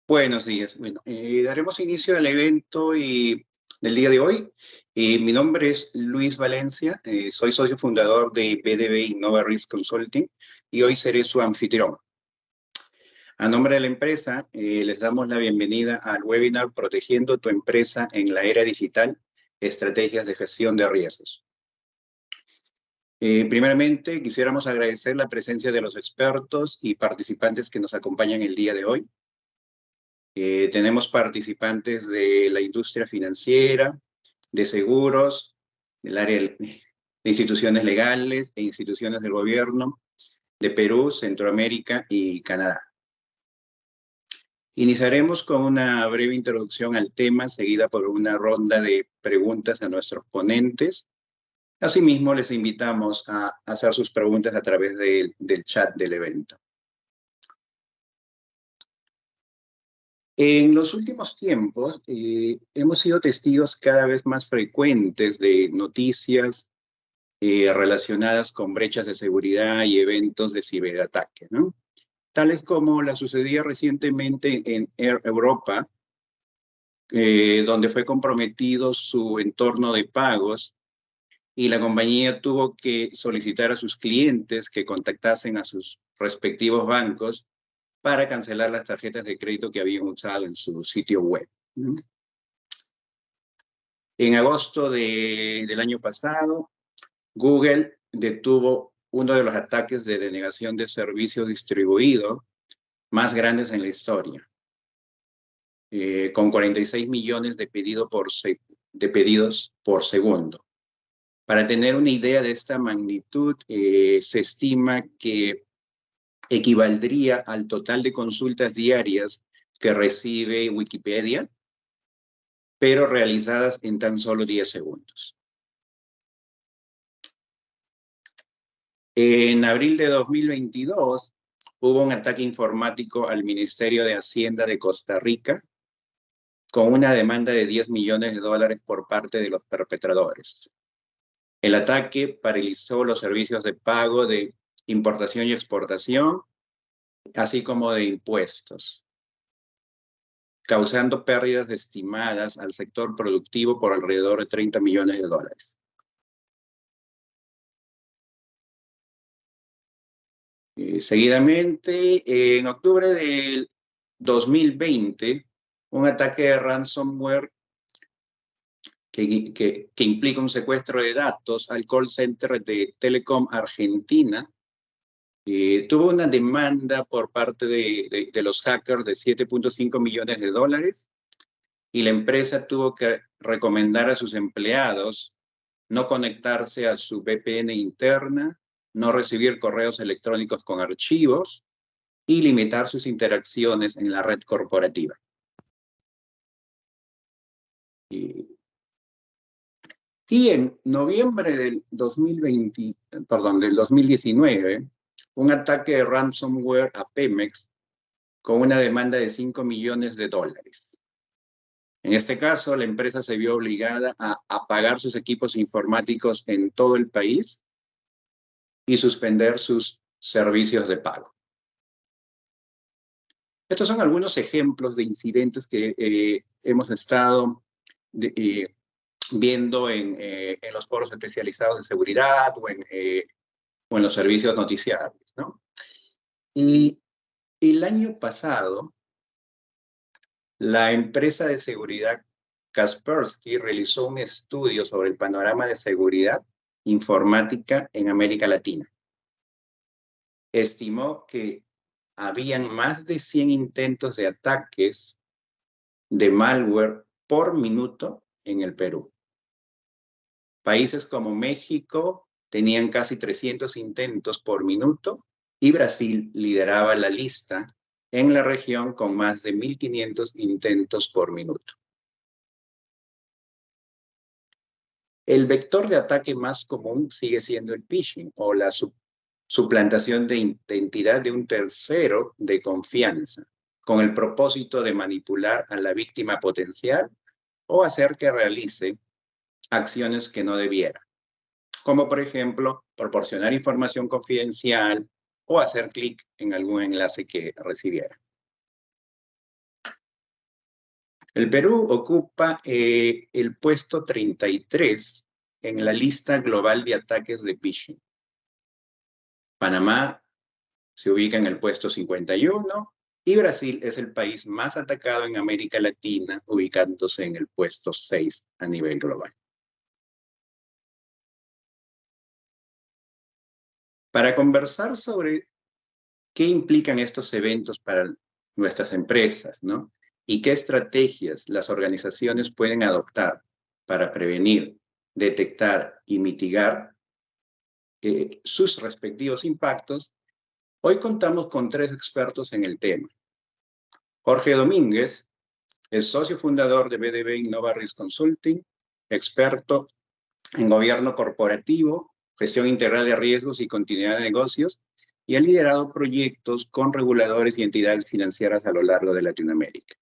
Buenos días. Bueno, daremos inicio al evento del día de hoy. Mi nombre es Luis Valencia, soy socio fundador de BDB Innova Risk Consulting y hoy seré su anfitrión. A nombre de la empresa, les damos la bienvenida al webinar Protegiendo tu empresa en la era digital, estrategias de gestión de riesgos. Primeramente, quisiéramos agradecer la presencia de los expertos y participantes que nos acompañan el día de hoy. Tenemos participantes de la industria financiera, de seguros, del área de instituciones legales e instituciones del gobierno, de Perú, Centroamérica y Canadá. Iniciaremos con una breve introducción al tema, seguida por una ronda de preguntas a nuestros ponentes. Asimismo, les invitamos a hacer sus preguntas a través del chat del evento. En los últimos tiempos hemos sido testigos cada vez más frecuentes de noticias relacionadas con brechas de seguridad y eventos de ciberataque, ¿no? Tales como la sucedía recientemente en Air Europa, donde fue comprometido su entorno de pagos y la compañía tuvo que solicitar a sus clientes que contactasen a sus respectivos bancos para cancelar las tarjetas de crédito que habían usado en su sitio web. En agosto del año pasado, Google detuvo uno de los ataques de denegación de servicio distribuido más grandes en la historia, con 46 millones de pedidos por segundo. Para tener una idea de esta magnitud, se estima que equivaldría al total de consultas diarias que recibe Wikipedia, pero realizadas en tan solo 10 segundos. En abril de 2022, hubo un ataque informático al Ministerio de Hacienda de Costa Rica con una demanda de $10 millones por parte de los perpetradores. El ataque paralizó los servicios de pago de importación y exportación, así como de impuestos, causando pérdidas estimadas al sector productivo por alrededor de $30 millones. Seguidamente, en octubre del 2020, un ataque de ransomware que implica un secuestro de datos al call center de Telecom Argentina, tuvo una demanda por parte de los hackers de $7.5 millones y la empresa tuvo que recomendar a sus empleados no conectarse a su VPN interna, no recibir correos electrónicos con archivos y limitar sus interacciones en la red corporativa. Y en noviembre del 2019, un ataque de ransomware a Pemex con una demanda de $5 millones. En este caso, la empresa se vio obligada a apagar sus equipos informáticos en todo el país y suspender sus servicios de pago. Estos son algunos ejemplos de incidentes que hemos estado viendo en los foros especializados de seguridad o en los servicios noticiarios, ¿no? Y el año pasado, la empresa de seguridad Kaspersky realizó un estudio sobre el panorama de seguridad informática en América Latina. Estimó que habían más de 100 intentos de ataques de malware por minuto en el Perú. Países como México tenían casi 300 intentos por minuto y Brasil lideraba la lista en la región con más de 1.500 intentos por minuto. El vector de ataque más común sigue siendo el phishing o la suplantación de identidad de un tercero de confianza, con el propósito de manipular a la víctima potencial o hacer que realice acciones que no debiera, como por ejemplo, proporcionar información confidencial o hacer clic en algún enlace que recibiera. El Perú ocupa el puesto 33 en la lista global de ataques de phishing. Panamá se ubica en el puesto 51 y Brasil es el país más atacado en América Latina, ubicándose en el puesto 6 a nivel global. Para conversar sobre qué implican estos eventos para nuestras empresas, ¿no? Y qué estrategias las organizaciones pueden adoptar para prevenir, detectar y mitigar sus respectivos impactos, hoy contamos con 3 expertos en el tema. Jorge Domínguez es socio fundador de BDB Innova Risk Consulting, experto en gobierno corporativo, gestión integral de riesgos y continuidad de negocios, y ha liderado proyectos con reguladores y entidades financieras a lo largo de Latinoamérica.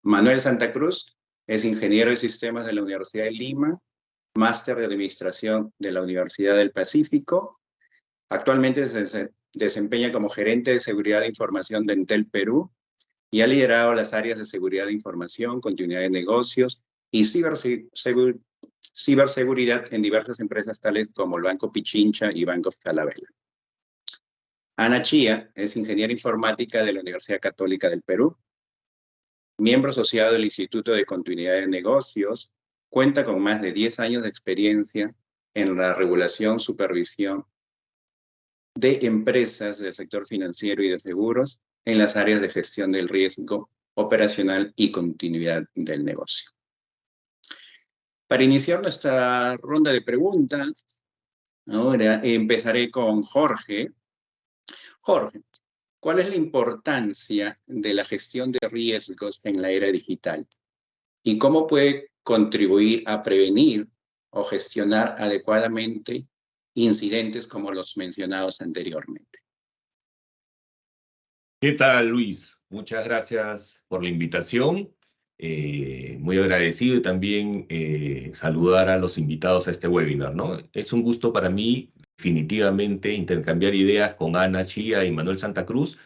Manuel Santa Cruz es ingeniero de sistemas de la Universidad de Lima, máster de administración de la Universidad del Pacífico. Actualmente se desempeña como gerente de seguridad de información de Entel Perú y ha liderado las áreas de seguridad de información, continuidad de negocios y ciberseguridad en diversas empresas tales como el Banco Pichincha y Banco Falabella. Ana Chía es ingeniera informática de la Universidad Católica del Perú, miembro asociado del Instituto de Continuidad de Negocios, cuenta con más de 10 años de experiencia en la regulación, supervisión de empresas del sector financiero y de seguros en las áreas de gestión del riesgo operacional y continuidad del negocio. Para iniciar nuestra ronda de preguntas, ahora empezaré con Jorge. Jorge, ¿cuál es la importancia de la gestión de riesgos en la era digital? ¿Y cómo puede contribuir a prevenir o gestionar adecuadamente incidentes como los mencionados anteriormente? ¿Qué tal, Luis? Muchas gracias por la invitación. Muy agradecido y también saludar a los invitados a este webinar, ¿no? Es un gusto para mí definitivamente intercambiar ideas con Ana Chía y Manuel Santa Cruz,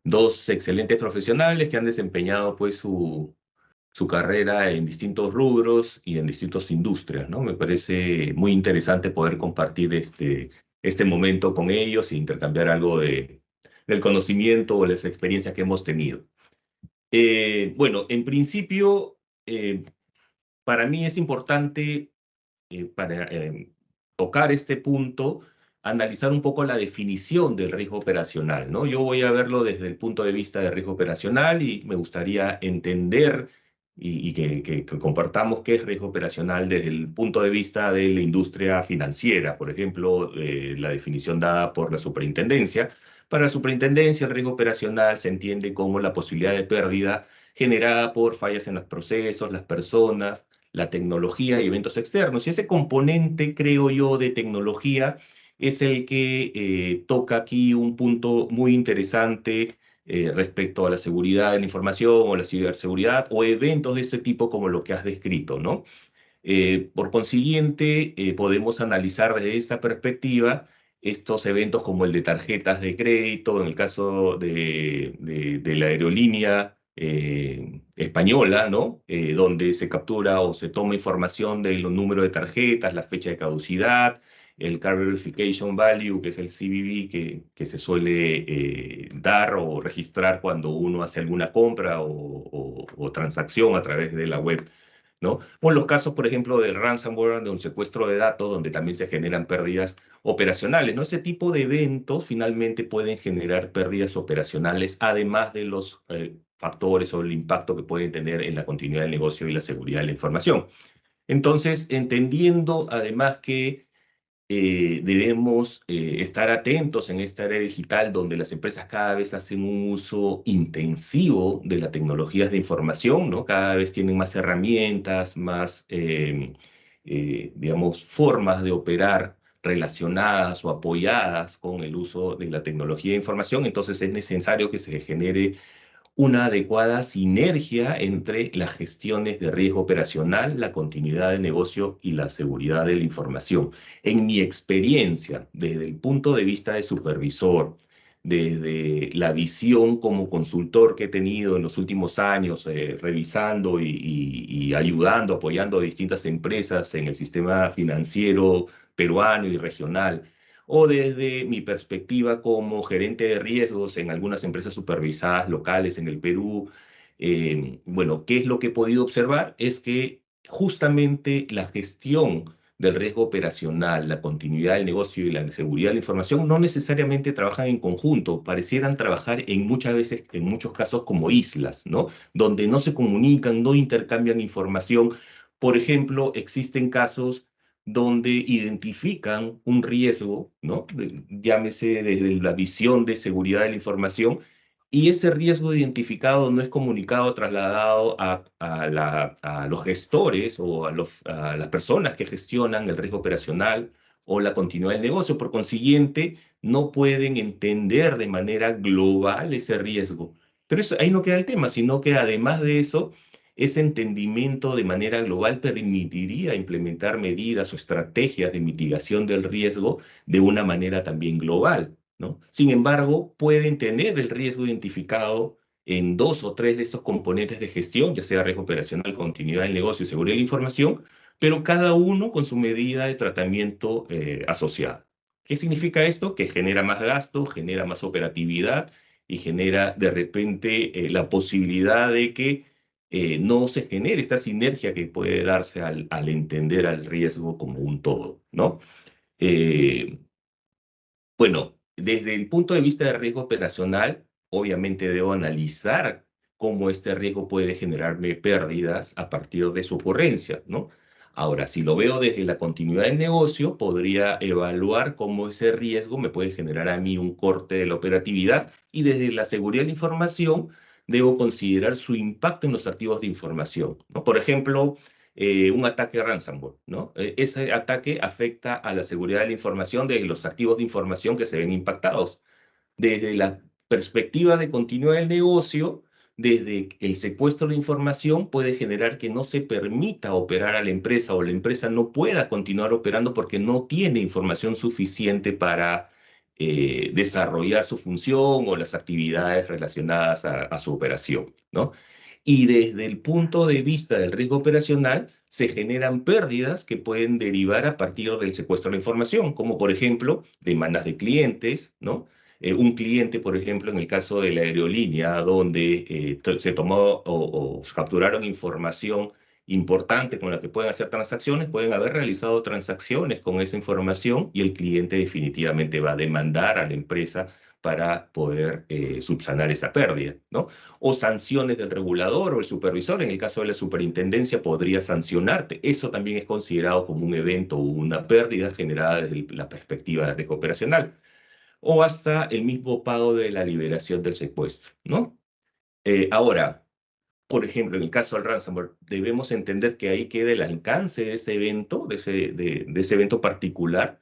dos excelentes profesionales que han desempeñado pues su carrera en distintos rubros y en distintas industrias, ¿no? Me parece muy interesante poder compartir este momento con ellos e intercambiar algo del conocimiento o las experiencias que hemos tenido. Bueno, en principio, para mí es importante, para tocar este punto, analizar un poco la definición del riesgo operacional, ¿no? Yo voy a verlo desde el punto de vista de riesgo operacional y me gustaría entender y que compartamos qué es riesgo operacional desde el punto de vista de la industria financiera. Por ejemplo, la definición dada por la superintendencia. Para la superintendencia, el riesgo operacional se entiende como la posibilidad de pérdida generada por fallas en los procesos, las personas, la tecnología y eventos externos. Y ese componente, creo yo, de tecnología es el que toca aquí un punto muy interesante respecto a la seguridad de la información o la ciberseguridad o eventos de este tipo como lo que has descrito, ¿no? Por consiguiente, podemos analizar desde esa perspectiva estos eventos como el de tarjetas de crédito, en el caso de la aerolínea española, ¿no? Donde se captura o se toma información de los números de tarjetas, la fecha de caducidad, el Card Verification Value, que es el CVV que se suele dar o registrar cuando uno hace alguna compra o transacción a través de la web, ¿no? O los casos, por ejemplo, del ransomware, de un secuestro de datos, donde también se generan pérdidas operacionales, ¿no? Ese tipo de eventos finalmente pueden generar pérdidas operacionales, además de los factores o el impacto que pueden tener en la continuidad del negocio y la seguridad de la información. Entonces, entendiendo además que debemos estar atentos en esta era digital donde las empresas cada vez hacen un uso intensivo de las tecnologías de información, ¿no? Cada vez tienen más herramientas, más, digamos, formas de operar relacionadas o apoyadas con el uso de la tecnología de información. Entonces es necesario que se genere una adecuada sinergia entre las gestiones de riesgo operacional, la continuidad de negocio y la seguridad de la información. En mi experiencia, desde el punto de vista de supervisor, desde la visión como consultor que he tenido en los últimos años, revisando y ayudando, apoyando a distintas empresas en el sistema financiero peruano y regional, o desde mi perspectiva como gerente de riesgos en algunas empresas supervisadas locales en el Perú. Bueno, ¿qué es lo que he podido observar? Es que justamente la gestión del riesgo operacional, la continuidad del negocio y la seguridad de la información no necesariamente trabajan en conjunto, parecieran trabajar en muchas veces, en muchos casos como islas, ¿no? Donde no se comunican, no intercambian información. Por ejemplo, existen casos donde identifican un riesgo, ¿no? Llámese desde la visión de seguridad de la información, y ese riesgo identificado no es comunicado, trasladado a los gestores o a las personas que gestionan el riesgo operacional o la continuidad del negocio. Por consiguiente, no pueden entender de manera global ese riesgo. Pero ahí no queda el tema, sino que además de eso, ese entendimiento de manera global permitiría implementar medidas o estrategias de mitigación del riesgo de una manera también global, ¿no? Sin embargo, pueden tener el riesgo identificado en 2 o 3 de estos componentes de gestión, ya sea riesgo operacional, continuidad del negocio y seguridad de la información, pero cada uno con su medida de tratamiento asociada. ¿Qué significa esto? Que genera más gasto, genera más operatividad y genera de repente la posibilidad de que no se genere esta sinergia que puede darse al entender al riesgo como un todo, ¿no? Eh, bueno, desde el punto de vista de riesgo operacional, obviamente debo analizar cómo este riesgo puede generarme pérdidas a partir de su ocurrencia, ¿no? Ahora, si lo veo desde la continuidad del negocio, podría evaluar cómo ese riesgo me puede generar a mí un corte de la operatividad, y desde la seguridad de la información debo considerar su impacto en los activos de información, ¿no? Por ejemplo, un ataque ransomware, ¿no? Ese ataque afecta a la seguridad de la información de los activos de información que se ven impactados. Desde la perspectiva de continuidad del negocio, desde el secuestro de información puede generar que no se permita operar a la empresa, o la empresa no pueda continuar operando porque no tiene información suficiente para desarrollar su función o las actividades relacionadas a su operación, ¿no? Y desde el punto de vista del riesgo operacional, se generan pérdidas que pueden derivar a partir del secuestro de la información, como por ejemplo demandas de clientes, ¿no? Un cliente, por ejemplo, en el caso de la aerolínea, donde se tomó o capturaron información importante con la que pueden hacer transacciones, pueden haber realizado transacciones con esa información y el cliente definitivamente va a demandar a la empresa para poder subsanar esa pérdida, ¿no? O sanciones del regulador o el supervisor. En el caso de la superintendencia podría sancionarte. Eso también es considerado como un evento o una pérdida generada desde la perspectiva de riesgo operacional. O hasta el mismo pago de la liberación del secuestro, ¿no? Ahora, por ejemplo, en el caso del ransomware, debemos entender que ahí queda el alcance de ese evento, de ese evento particular.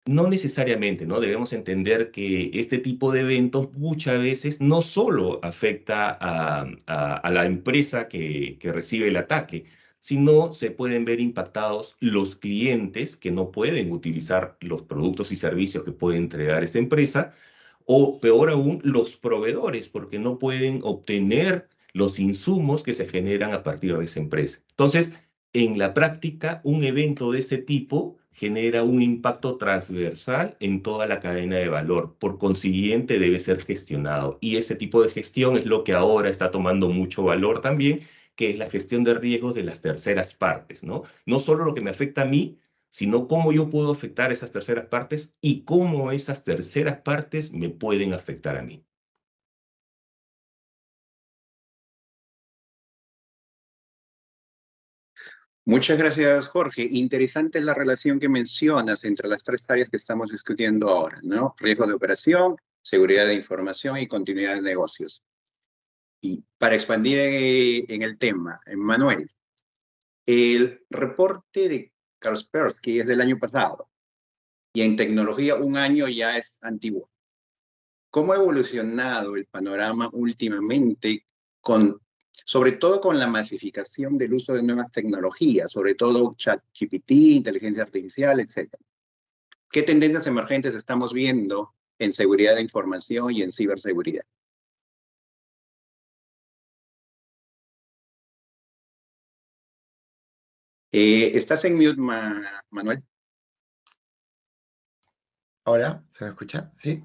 No necesariamente, ¿no? Debemos entender que este tipo de eventos muchas veces no solo afecta a la empresa que recibe el ataque, sino se pueden ver impactados los clientes que no pueden utilizar los productos y servicios que puede entregar esa empresa, o peor aún, los proveedores, porque no pueden obtener los insumos que se generan a partir de esa empresa. Entonces, en la práctica, un evento de ese tipo genera un impacto transversal en toda la cadena de valor. Por consiguiente, debe ser gestionado. Y ese tipo de gestión es lo que ahora está tomando mucho valor también, que es la gestión de riesgos de las terceras partes, ¿no? No solo lo que me afecta a mí, sino cómo yo puedo afectar a esas terceras partes y cómo esas terceras partes me pueden afectar a mí. Muchas gracias, Jorge. Interesante la relación que mencionas entre las 3 áreas que estamos discutiendo ahora, ¿no? Riesgo de operación, seguridad de información y continuidad de negocios. Y para expandir en el tema, Manuel, el reporte de Kaspersky es del año pasado y en tecnología un año ya es antiguo. ¿Cómo ha evolucionado el panorama últimamente, sobre todo con la masificación del uso de nuevas tecnologías, sobre todo ChatGPT, inteligencia artificial, etcétera? ¿Qué tendencias emergentes estamos viendo en seguridad de información y en ciberseguridad. ¿Estás en mute, Manuel? Ahora, ¿se me escucha? Sí.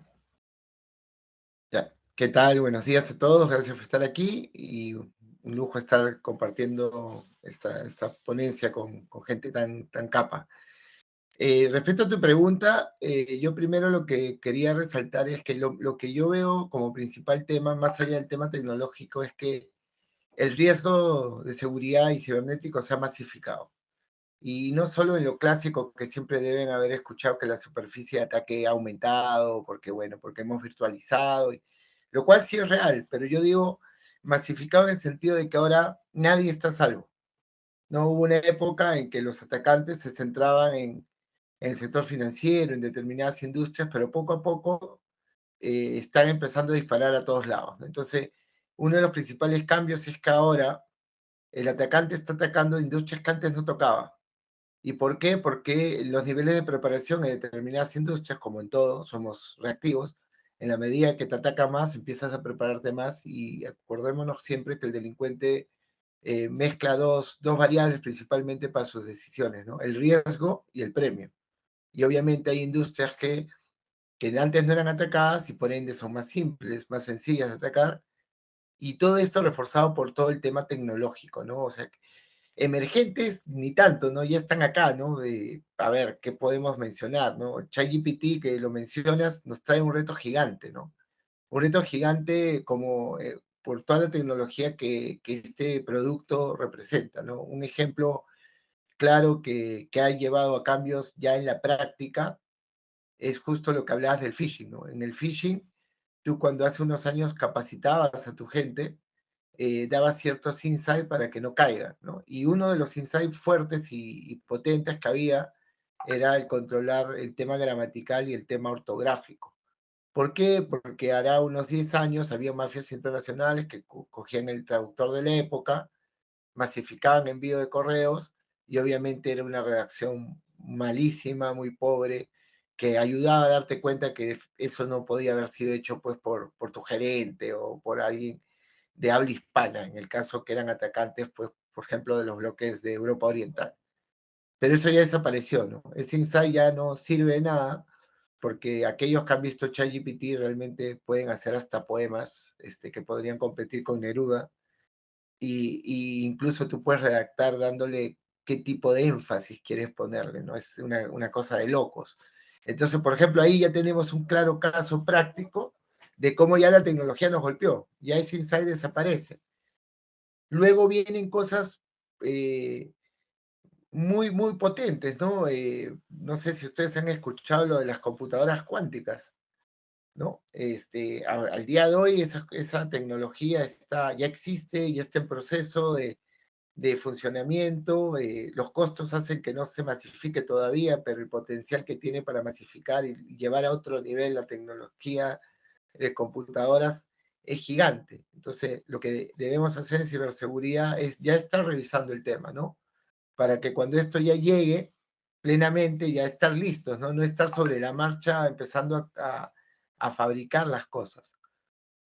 Ya. ¿Qué tal? Buenos días a todos. Gracias por estar aquí y un lujo estar compartiendo esta ponencia con gente tan capa. Respecto a tu pregunta, yo primero lo que quería resaltar es que lo que yo veo como principal tema, más allá del tema tecnológico, es que el riesgo de seguridad y cibernético se ha masificado. Y no solo en lo clásico que siempre deben haber escuchado que la superficie de ataque ha aumentado, porque bueno, porque hemos virtualizado, lo cual sí es real, pero yo digo masificado en el sentido de que ahora nadie está a salvo. No hubo una época en que los atacantes se centraban en el sector financiero, en determinadas industrias, pero poco a poco están empezando a disparar a todos lados, ¿no? Entonces, uno de los principales cambios es que ahora el atacante está atacando industrias que antes no tocaba. ¿Y por qué? Porque los niveles de preparación en determinadas industrias, como en todo, somos reactivos. En la medida que te ataca más, empiezas a prepararte más y acordémonos siempre que el delincuente mezcla dos variables principalmente para sus decisiones, ¿no? El riesgo y el premio. Y obviamente hay industrias que antes no eran atacadas y por ende son más simples, más sencillas de atacar. Y todo esto reforzado por todo el tema tecnológico, ¿no? O sea, emergentes ni tanto, ¿no? Ya están acá, ¿no? A ver, ¿qué podemos mencionar, ¿no? ChatGPT, que lo mencionas, nos trae un reto gigante, ¿no? Un reto gigante como por toda la tecnología que este producto representa, ¿no? Un ejemplo claro que ha llevado a cambios ya en la práctica es justo lo que hablabas del phishing, ¿no? En el phishing, tú cuando hace unos años capacitabas a tu gente, daba ciertos insights para que no caigan, ¿no? Y uno de los insights fuertes y potentes que había era el controlar el tema gramatical y el tema ortográfico. ¿Por qué? Porque hará unos 10 años había mafias internacionales que cogían el traductor de la época, masificaban envío de correos y obviamente era una redacción malísima, muy pobre, que ayudaba a darte cuenta que eso no podía haber sido hecho pues por tu gerente o por alguien de habla hispana, en el caso que eran atacantes, pues, por ejemplo, de los bloques de Europa Oriental. Pero eso ya desapareció, ¿no? Ese insight ya no sirve de nada, porque aquellos que han visto ChatGPT realmente pueden hacer hasta poemas que podrían competir con Neruda, y incluso tú puedes redactar dándole qué tipo de énfasis quieres ponerle, ¿no? Es una cosa de locos. Entonces, por ejemplo, ahí ya tenemos un claro caso práctico de cómo ya la tecnología nos golpeó, ya ese insight desaparece. Luego vienen cosas muy potentes, ¿no? No sé si ustedes han escuchado lo de las computadoras cuánticas, ¿no? Al día de hoy esa tecnología ya existe, ya está en proceso de funcionamiento, los costos hacen que no se masifique todavía, pero el potencial que tiene para masificar y llevar a otro nivel la tecnología de computadoras es gigante. Entonces, lo que debemos hacer en ciberseguridad es ya estar revisando el tema, ¿no? Para que cuando esto ya llegue plenamente, ya estar listos, ¿no? No estar sobre la marcha empezando a fabricar las cosas.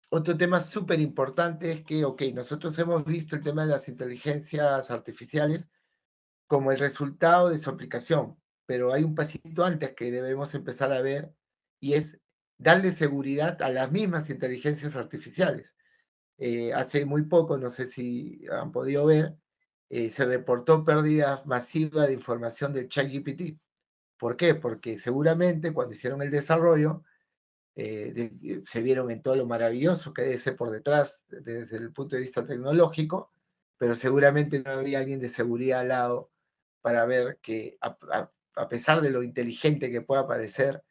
Otro tema súper importante es que, ok, nosotros hemos visto el tema de las inteligencias artificiales como el resultado de su aplicación, pero hay un pasito antes que debemos empezar a ver y es darle seguridad a las mismas inteligencias artificiales. Hace muy poco, no sé si han podido ver, se reportó pérdida masiva de información del ChatGPT. ¿Por qué? Porque seguramente cuando hicieron el desarrollo, se vieron en todo lo maravilloso que debe ser por detrás desde el punto de vista tecnológico, pero seguramente no había alguien de seguridad al lado para ver que a pesar de lo inteligente que pueda parecer,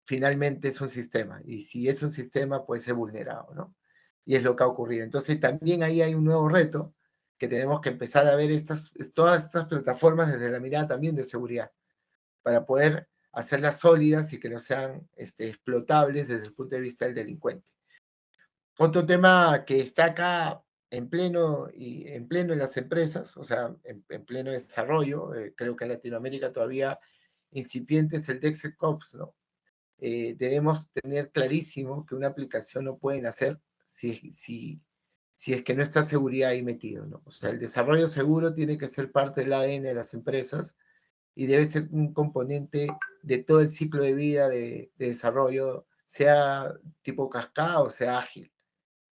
finalmente es un sistema, y si es un sistema puede ser vulnerado, ¿no? Y es lo que ha ocurrido. Entonces también ahí hay un nuevo reto, que tenemos que empezar a ver todas estas plataformas desde la mirada también de seguridad, para poder hacerlas sólidas y que no sean explotables desde el punto de vista del delincuente. Otro tema que está acá en pleno en las empresas, o sea, en pleno desarrollo, creo que en Latinoamérica todavía incipiente es el DevSecOps, ¿no? debemos tener clarísimo que una aplicación no pueden hacer si es que no está seguridad ahí metido, ¿no? O sea, el desarrollo seguro tiene que ser parte del ADN de las empresas y debe ser un componente de todo el ciclo de vida de desarrollo, sea tipo cascada o sea ágil,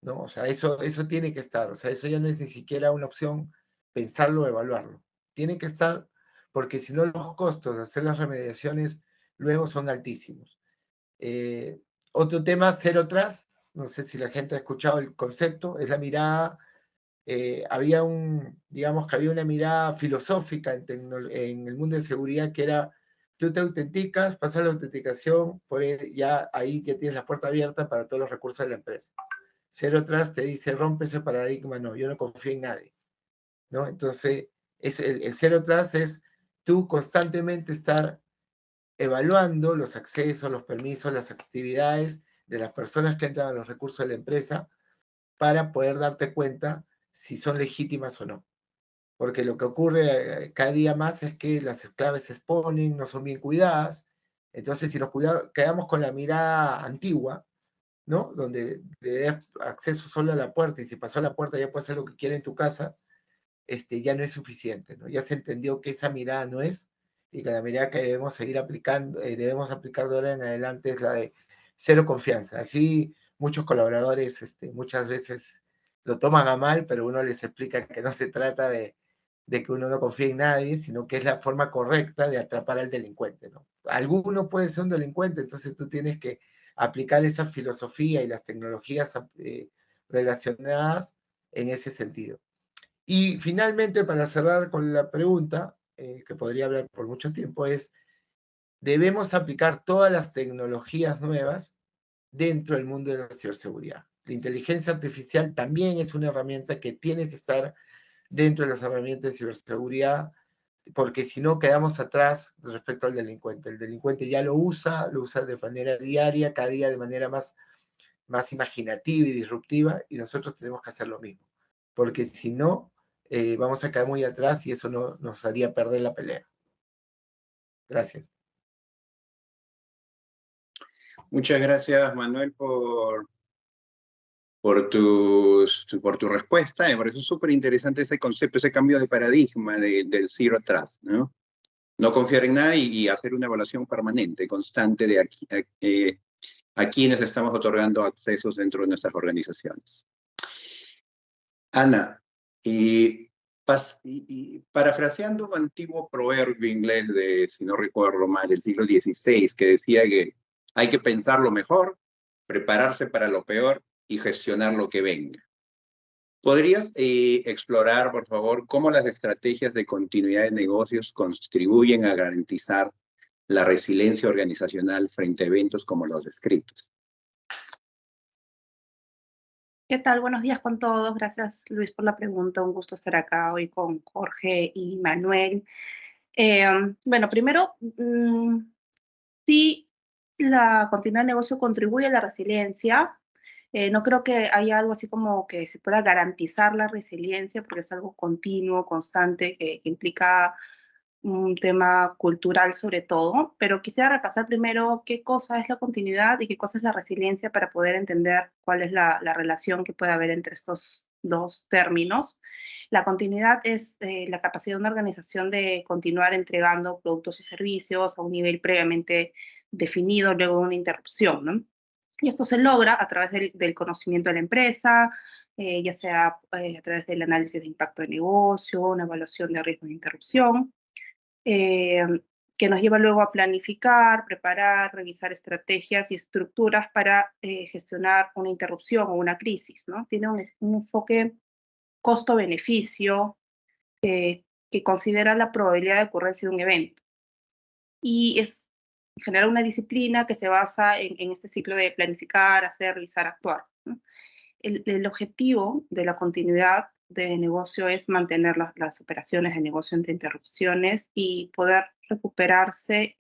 ¿no? O sea, eso tiene que estar, o sea, eso ya no es ni siquiera una opción pensarlo o evaluarlo. Tiene que estar porque si no los costos de hacer las remediaciones luego son altísimos. Otro tema, Zero Trust, no sé si la gente ha escuchado el concepto, es la mirada, digamos que había una mirada filosófica en el mundo de seguridad que era, tú te autenticas, pasas la autenticación, ya ahí ya tienes la puerta abierta para todos los recursos de la empresa. Zero Trust te dice, rompe ese paradigma, no, yo no confío en nadie, ¿no? Entonces, el Zero Trust es tú constantemente estar evaluando los accesos, los permisos, las actividades de las personas que entran a los recursos de la empresa para poder darte cuenta si son legítimas o no. Porque lo que ocurre cada día más es que las claves se exponen, no son bien cuidadas. Entonces, si nos quedamos con la mirada antigua, ¿no? Donde le das acceso solo a la puerta y si pasó a la puerta ya puede hacer lo que quiera en tu casa, ya no es suficiente, ¿no? Ya se entendió que esa mirada no es, y que la mirada que debemos seguir aplicando, debemos aplicar de ahora en adelante es la de cero confianza. Así muchos colaboradores muchas veces lo toman a mal, pero uno les explica que no se trata de que uno no confíe en nadie, sino que es la forma correcta de atrapar al delincuente, ¿no? Alguno puede ser un delincuente, entonces tú tienes que aplicar esa filosofía y las tecnologías relacionadas en ese sentido. Y finalmente, para cerrar con la pregunta, que podría hablar por mucho tiempo, es, debemos aplicar todas las tecnologías nuevas dentro del mundo de la ciberseguridad. La inteligencia artificial también es una herramienta que tiene que estar dentro de las herramientas de ciberseguridad, porque si no quedamos atrás respecto al delincuente. El delincuente ya lo usa de manera diaria, cada día de manera más imaginativa y disruptiva, y nosotros tenemos que hacer lo mismo. Porque si no, vamos a caer muy atrás y eso nos haría perder la pelea. Gracias. Muchas gracias, Manuel, por tu respuesta. Me pareció súper interesante ese concepto, ese cambio de paradigma del Zero Trust, ¿no? No confiar en nada y hacer una evaluación permanente, constante de a quienes estamos otorgando accesos dentro de nuestras organizaciones. Ana, y parafraseando un antiguo proverbio inglés si no recuerdo mal, del siglo XVI, que decía que hay que pensar lo mejor, prepararse para lo peor y gestionar lo que venga. ¿Podrías explorar, por favor, cómo las estrategias de continuidad de negocios contribuyen a garantizar la resiliencia organizacional frente a eventos como los descritos? ¿Qué tal? Buenos días con todos. Gracias, Luis, por la pregunta. Un gusto estar acá hoy con Jorge y Manuel. Bueno, primero, sí, la continuidad de negocio contribuye a la resiliencia. No creo que haya algo así como que se pueda garantizar la resiliencia, porque es algo continuo, constante, que implica un tema cultural sobre todo, pero quisiera repasar primero qué cosa es la continuidad y qué cosa es la resiliencia para poder entender cuál es la relación que puede haber entre estos dos términos. La continuidad es la capacidad de una organización de continuar entregando productos y servicios a un nivel previamente definido luego de una interrupción, ¿no? Y esto se logra a través del conocimiento de la empresa, ya sea a través del análisis de impacto de negocio, una evaluación de riesgo de interrupción, eh, que nos lleva luego a planificar, preparar, revisar estrategias y estructuras para gestionar una interrupción o una crisis, ¿no? Tiene un enfoque costo-beneficio que considera la probabilidad de ocurrencia de un evento. Y es generar una disciplina que se basa en este ciclo de planificar, hacer, revisar, actuar, ¿no? El objetivo de la continuidad de negocio es mantener las operaciones de negocio ante interrupciones y poder recuperarse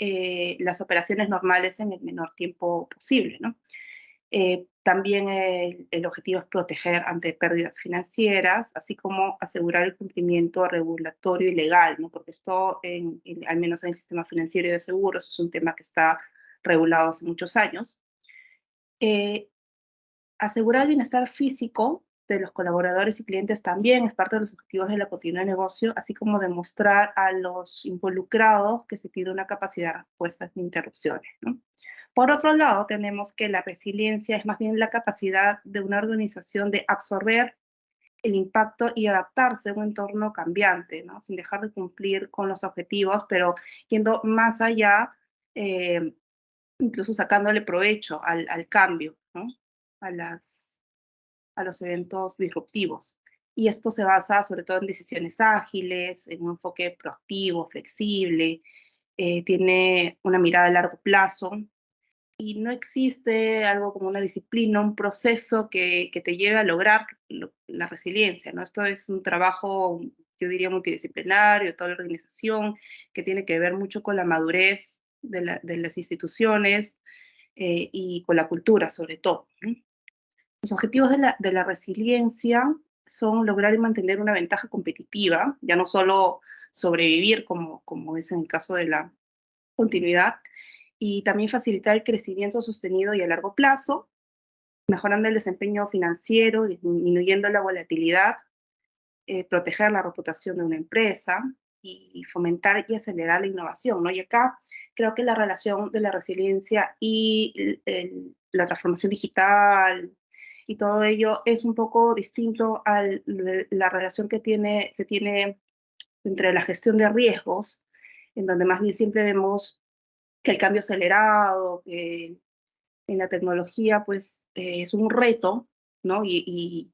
las operaciones normales en el menor tiempo posible, ¿no? También el objetivo es proteger ante pérdidas financieras, así como asegurar el cumplimiento regulatorio y legal, ¿no? Porque esto, al menos en el sistema financiero y de seguros, es un tema que está regulado hace muchos años. Asegurar el bienestar físico de los colaboradores y clientes también es parte de los objetivos de la continuidad de negocio, así como demostrar a los involucrados que se tiene una capacidad de respuesta sin interrupciones, ¿no? Por otro lado, tenemos que la resiliencia es más bien la capacidad de una organización de absorber el impacto y adaptarse a un entorno cambiante, ¿no? Sin dejar de cumplir con los objetivos, pero yendo más allá, incluso sacándole provecho al cambio, ¿no? A los eventos disruptivos. Y esto se basa sobre todo en decisiones ágiles, en un enfoque proactivo, flexible, tiene una mirada a largo plazo, y no existe algo como una disciplina, un proceso que te lleve a lograr la resiliencia, ¿no? Esto es un trabajo, yo diría, multidisciplinario, toda la organización, que tiene que ver mucho con la madurez de las instituciones y con la cultura, sobre todo, ¿no? Los objetivos de la resiliencia son lograr y mantener una ventaja competitiva, ya no solo sobrevivir, como es en el caso de la continuidad, y también facilitar el crecimiento sostenido y a largo plazo, mejorando el desempeño financiero, disminuyendo la volatilidad, proteger la reputación de una empresa y fomentar y acelerar la innovación, ¿no? Y acá creo que la relación de la resiliencia y la transformación digital y todo ello es un poco distinto a la relación que se tiene entre la gestión de riesgos, en donde más bien siempre vemos que el cambio acelerado, que en la tecnología pues es un reto, ¿no? Y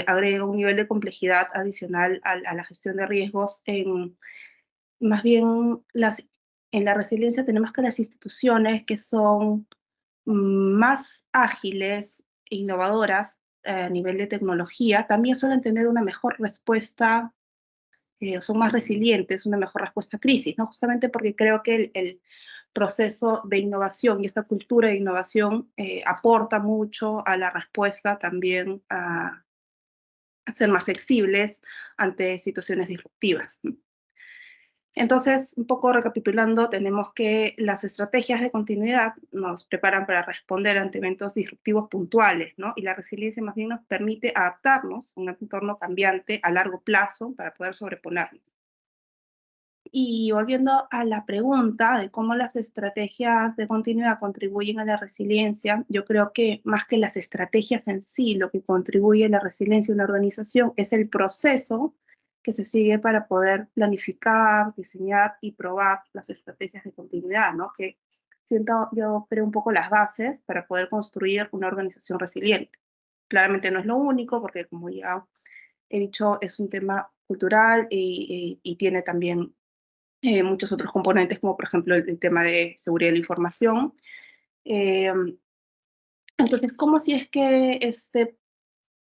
agrega un nivel de complejidad adicional a la gestión de riesgos. Más bien en la resiliencia tenemos que las instituciones que son más ágiles e innovadoras a nivel de tecnología también suelen tener una mejor respuesta, son más resilientes, una mejor respuesta a crisis, ¿no? Justamente porque creo que el proceso de innovación y esta cultura de innovación aporta mucho a la respuesta también a ser más flexibles ante situaciones disruptivas. Entonces, un poco recapitulando, tenemos que las estrategias de continuidad nos preparan para responder ante eventos disruptivos puntuales, ¿no? Y la resiliencia más bien nos permite adaptarnos a un entorno cambiante a largo plazo para poder sobreponernos. Y volviendo a la pregunta de cómo las estrategias de continuidad contribuyen a la resiliencia, yo creo que más que las estrategias en sí, lo que contribuye a la resiliencia de una organización es el proceso que se sigue para poder planificar, diseñar y probar las estrategias de continuidad, ¿no? Que siento, yo creo, un poco las bases para poder construir una organización resiliente. Claramente no es lo único, porque como ya he dicho, es un tema cultural y tiene también muchos otros componentes, como por ejemplo el tema de seguridad de la información. Entonces, ¿cómo si es que este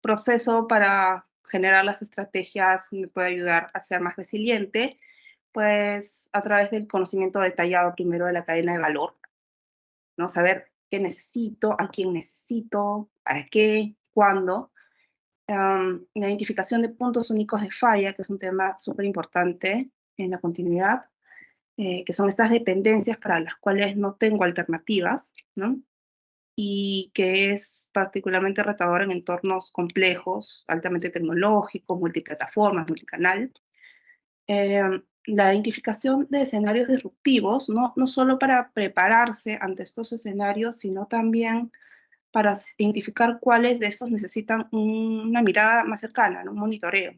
proceso para generar las estrategias me puede ayudar a ser más resiliente? Pues a través del conocimiento detallado primero de la cadena de valor, ¿no? Saber qué necesito, a quién necesito, para qué, cuándo. La identificación de puntos únicos de falla, que es un tema súper importante en la continuidad, que son estas dependencias para las cuales no tengo alternativas, ¿no? Y que es particularmente retador en entornos complejos, altamente tecnológicos, multiplataformas, multicanal. La identificación de escenarios disruptivos, no solo para prepararse ante estos escenarios, sino también para identificar cuáles de estos necesitan una mirada más cercana, ¿no? Un monitoreo.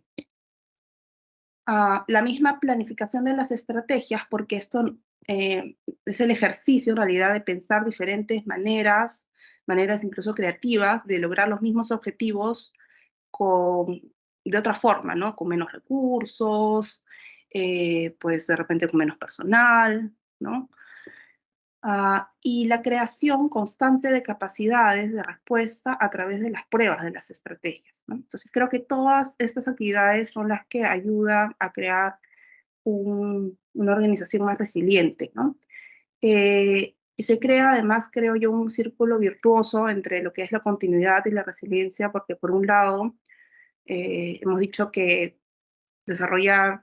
La misma planificación de las estrategias, porque esto es el ejercicio en realidad de pensar diferentes maneras incluso creativas, de lograr los mismos objetivos de otra forma, ¿no? Con menos recursos, pues de repente con menos personal, ¿no? Y la creación constante de capacidades de respuesta a través de las pruebas de las estrategias, ¿no? Entonces creo que todas estas actividades son las que ayudan a crear una organización más resiliente, ¿no? Y se crea además, creo yo, un círculo virtuoso entre lo que es la continuidad y la resiliencia, porque por un lado hemos dicho que desarrollar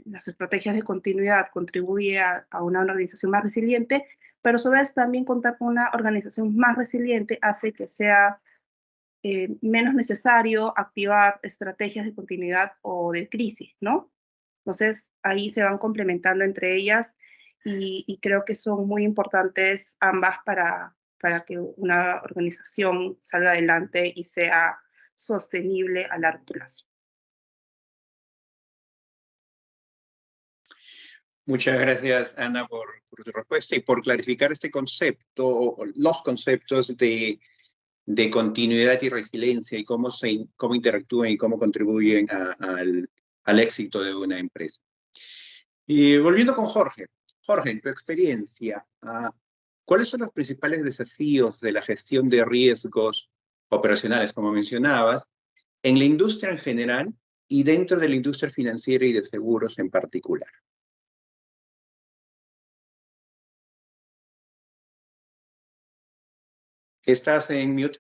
las estrategias de continuidad contribuye a una organización más resiliente, pero a su vez también contar con una organización más resiliente hace que sea menos necesario activar estrategias de continuidad o de crisis, ¿no? Entonces, ahí se van complementando entre ellas y creo que son muy importantes ambas para que una organización salga adelante y sea sostenible a largo plazo. Muchas gracias, Ana, por tu respuesta y por clarificar este concepto, los conceptos de continuidad y resiliencia y cómo interactúan y cómo contribuyen al éxito de una empresa. Y volviendo con Jorge. Jorge, en tu experiencia, ¿cuáles son los principales desafíos de la gestión de riesgos operacionales, como mencionabas, en la industria en general y dentro de la industria financiera y de seguros en particular? ¿Estás en mute?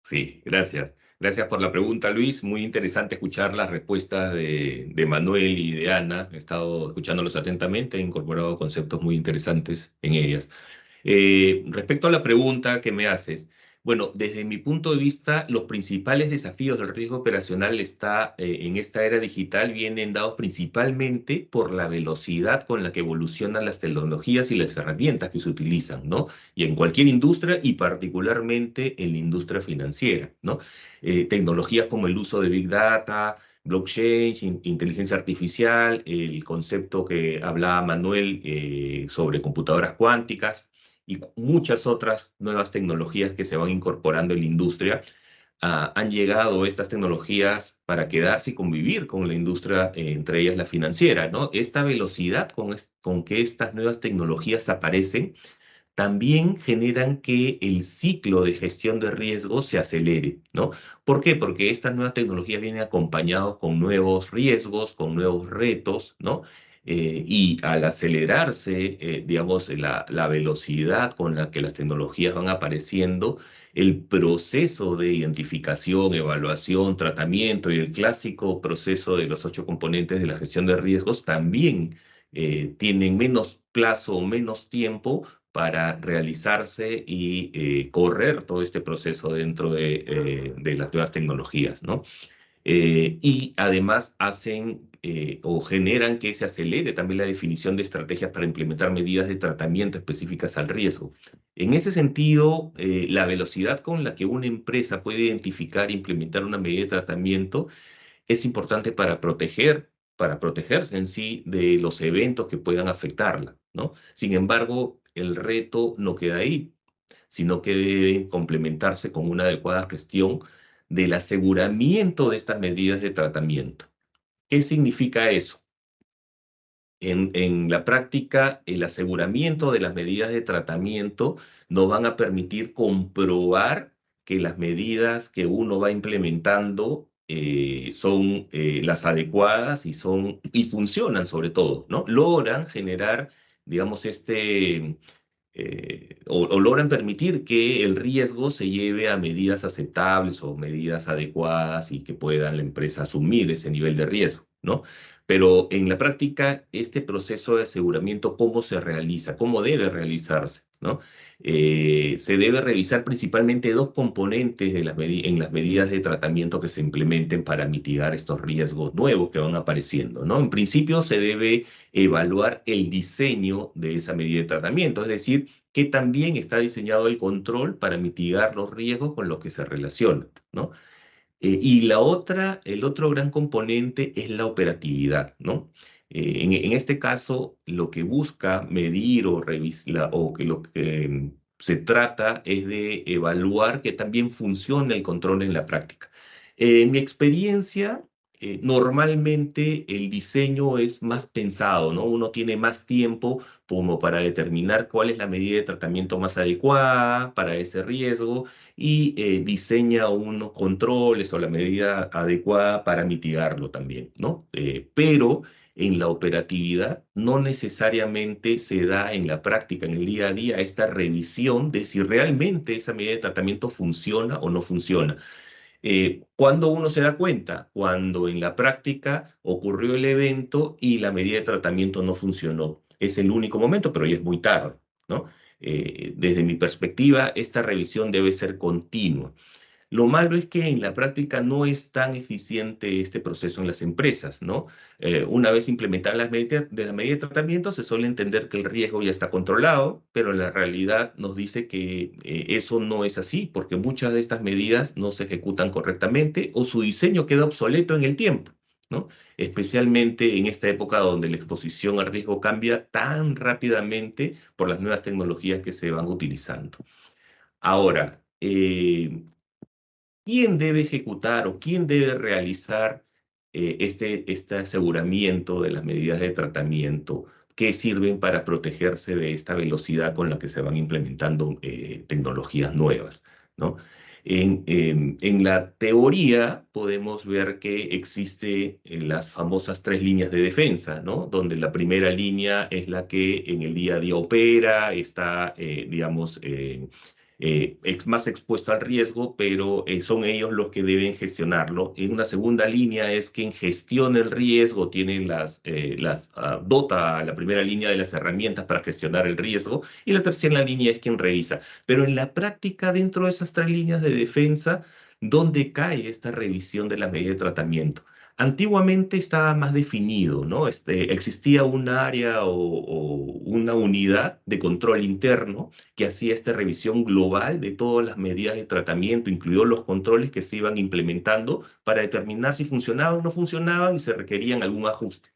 Sí, gracias. Gracias por la pregunta, Luis. Muy interesante escuchar las respuestas de Manuel y de Ana. He estado escuchándolos atentamente, he incorporado conceptos muy interesantes en ellas. Respecto a la pregunta que me haces, bueno, desde mi punto de vista, los principales desafíos del riesgo operacional en esta era digital vienen dados principalmente por la velocidad con la que evolucionan las tecnologías y las herramientas que se utilizan, ¿no? Y en cualquier industria y particularmente en la industria financiera, ¿no? Tecnologías como el uso de Big Data, blockchain, inteligencia artificial, el concepto que hablaba Manuel sobre computadoras cuánticas y muchas otras nuevas tecnologías que se van incorporando en la industria. Han llegado estas tecnologías para quedarse y convivir con la industria, entre ellas la financiera, ¿no? Esta velocidad con que estas nuevas tecnologías aparecen también generan que el ciclo de gestión de riesgos se acelere, ¿no? ¿Por qué? Porque estas nuevas tecnologías vienen acompañadas con nuevos riesgos, con nuevos retos, ¿no? Y al acelerarse, digamos, la velocidad con la que las tecnologías van apareciendo, el proceso de identificación, evaluación, tratamiento y el clásico proceso de los 8 componentes de la gestión de riesgos también tienen menos plazo o menos tiempo para realizarse y correr todo este proceso dentro de las nuevas tecnologías, ¿no? Y además hacen o generan que se acelere también la definición de estrategias para implementar medidas de tratamiento específicas al riesgo. En ese sentido, la velocidad con la que una empresa puede identificar e implementar una medida de tratamiento es importante para protegerse en sí de los eventos que puedan afectarla, ¿no? Sin embargo, el reto no queda ahí, sino que debe complementarse con una adecuada gestión del aseguramiento de estas medidas de tratamiento. ¿Qué significa eso? En la práctica, el aseguramiento de las medidas de tratamiento nos van a permitir comprobar que las medidas que uno va implementando son las adecuadas y funcionan sobre todo, ¿no? Logran generar, digamos, o logran permitir que el riesgo se lleve a medidas aceptables o medidas adecuadas y que pueda la empresa asumir ese nivel de riesgo, ¿no? Pero en la práctica, este proceso de aseguramiento, ¿cómo se realiza? ¿Cómo debe realizarse? ¿No? Se debe revisar principalmente 2 componentes en las medidas de tratamiento que se implementen para mitigar estos riesgos nuevos que van apareciendo, ¿no? En principio, se debe evaluar el diseño de esa medida de tratamiento, es decir, que también está diseñado el control para mitigar los riesgos con los que se relacionan, ¿no? Y el otro gran componente es la operatividad, ¿no? En este caso, lo que busca medir o revisar, o que lo que se trata es de evaluar que también funcione el control en la práctica. En mi experiencia, normalmente el diseño es más pensado, ¿no? Uno tiene más tiempo como para determinar cuál es la medida de tratamiento más adecuada para ese riesgo y diseña unos controles o la medida adecuada para mitigarlo también, ¿no? Pero en la operatividad no necesariamente se da en la práctica, en el día a día, esta revisión de si realmente esa medida de tratamiento funciona o no funciona. ¿Cuándo uno se da cuenta? Cuando en la práctica ocurrió el evento y la medida de tratamiento no funcionó. Es el único momento, pero ya es muy tarde, ¿no? Desde mi perspectiva, esta revisión debe ser continua. Lo malo es que en la práctica no es tan eficiente este proceso en las empresas, ¿no? Una vez implementadas las medidas de la medida de tratamiento, se suele entender que el riesgo ya está controlado, pero la realidad nos dice que eso no es así, porque muchas de estas medidas no se ejecutan correctamente o su diseño queda obsoleto en el tiempo, ¿no? Especialmente en esta época donde la exposición al riesgo cambia tan rápidamente por las nuevas tecnologías que se van utilizando. Ahora, ¿quién debe ejecutar o quién debe realizar este aseguramiento de las medidas de tratamiento que sirven para protegerse de esta velocidad con la que se van implementando tecnologías nuevas, ¿no? En la teoría podemos ver que existe las famosas 3 líneas de defensa, ¿no? Donde la primera línea es la que en el día a día opera, está, digamos, más expuesto al riesgo, pero son ellos los que deben gestionarlo. En una segunda línea es quien gestiona el riesgo, tiene dota a la primera línea de las herramientas para gestionar el riesgo, y la tercera línea es quien revisa. Pero en la práctica, dentro de esas 3 líneas de defensa, ¿dónde cae esta revisión de la medida de tratamiento? Antiguamente estaba más definido, ¿no? Existía un área o una unidad de control interno que hacía esta revisión global de todas las medidas de tratamiento, incluidos los controles que se iban implementando para determinar si funcionaban o no funcionaban y se requerían algún ajuste.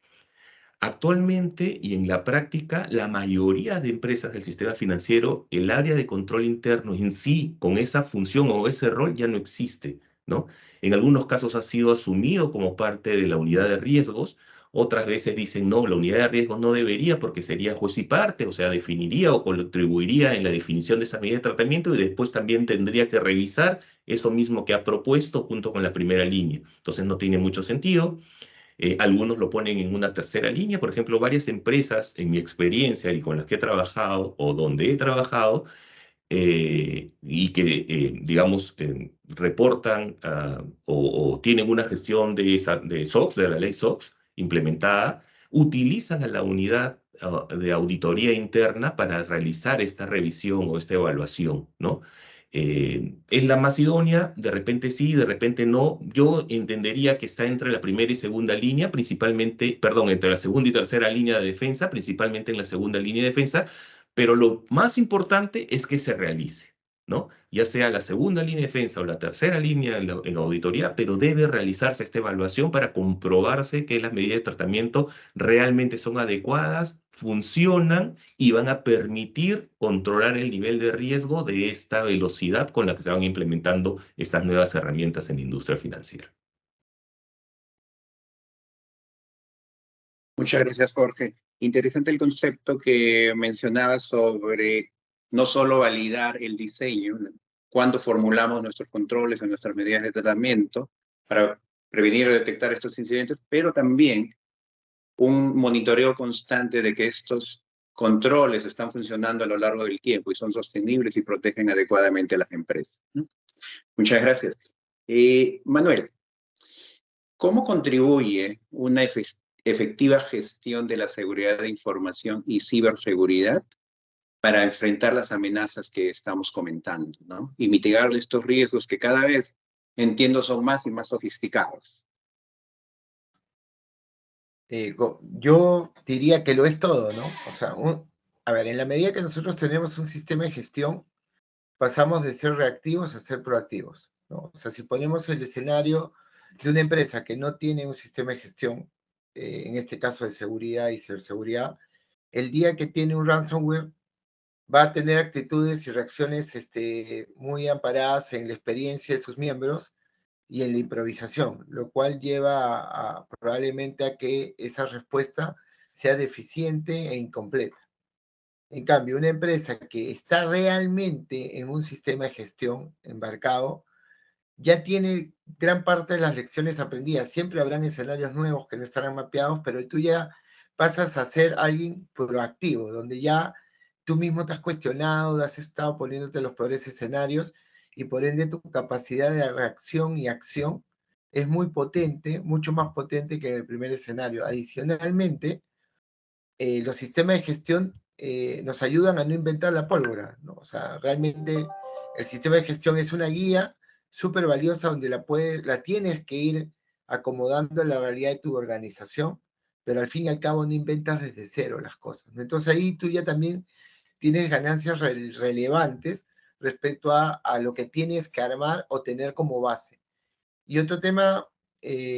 Actualmente y en la práctica, la mayoría de empresas del sistema financiero, el área de control interno en sí, con esa función o ese rol, ya no existe, ¿no? En algunos casos ha sido asumido como parte de la unidad de riesgos, otras veces dicen, no, la unidad de riesgos no debería porque sería juez y parte, o sea, definiría o contribuiría en la definición de esa medida de tratamiento y después también tendría que revisar eso mismo que ha propuesto junto con la primera línea. Entonces no tiene mucho sentido. Algunos lo ponen en una tercera línea. Por ejemplo, varias empresas, en mi experiencia y con las que he trabajado o donde he trabajado, y que, digamos, reportan o tienen una gestión de SOX, de la ley SOX implementada, utilizan a la unidad de auditoría interna para realizar esta revisión o esta evaluación, ¿no? ¿Es la más idónea? De repente sí, de repente no. Yo entendería que está entre la primera y segunda línea, principalmente, perdón, entre la segunda y tercera línea de defensa, principalmente en la segunda línea de defensa, pero lo más importante es que se realice, ¿no? Ya sea la segunda línea de defensa o la tercera línea en la auditoría, pero debe realizarse esta evaluación para comprobarse que las medidas de tratamiento realmente son adecuadas, funcionan y van a permitir controlar el nivel de riesgo de esta velocidad con la que se van implementando estas nuevas herramientas en la industria financiera. Muchas gracias, Jorge. Interesante el concepto que mencionabas sobre no solo validar el diseño, ¿no? Cuando formulamos nuestros controles o nuestras medidas de tratamiento para prevenir o detectar estos incidentes, pero también un monitoreo constante de que estos controles están funcionando a lo largo del tiempo y son sostenibles y protegen adecuadamente a las empresas, ¿no? Muchas gracias. Manuel, ¿cómo contribuye una efectiva gestión de la seguridad de información y ciberseguridad para enfrentar las amenazas que estamos comentando, ¿no? Y mitigar estos riesgos que cada vez, entiendo, son más y más sofisticados? Yo diría que lo es todo, ¿no? O sea, a ver, en la medida que nosotros tenemos un sistema de gestión, pasamos de ser reactivos a ser proactivos, ¿no? O sea, si ponemos el escenario de una empresa que no tiene un sistema de gestión, en este caso de seguridad y ciberseguridad, el día que tiene un ransomware va a tener actitudes y reacciones muy amparadas en la experiencia de sus miembros y en la improvisación, lo cual lleva probablemente a que esa respuesta sea deficiente e incompleta. En cambio, una empresa que está realmente en un sistema de gestión embarcado, ya tiene gran parte de las lecciones aprendidas. Siempre habrán escenarios nuevos que no estarán mapeados, pero tú ya pasas a ser alguien proactivo, donde ya tú mismo te has cuestionado, has estado poniéndote los peores escenarios y por ende tu capacidad de reacción y acción es muy potente, mucho más potente que en el primer escenario. Adicionalmente, los sistemas de gestión nos ayudan a no inventar la pólvora, ¿no? O sea, realmente el sistema de gestión es una guía súper valiosa donde la tienes que ir acomodando a la realidad de tu organización, pero al fin y al cabo no inventas desde cero las cosas, ¿no? Entonces ahí tú ya también tienes ganancias relevantes respecto a lo que tienes que armar o tener como base. Y otro tema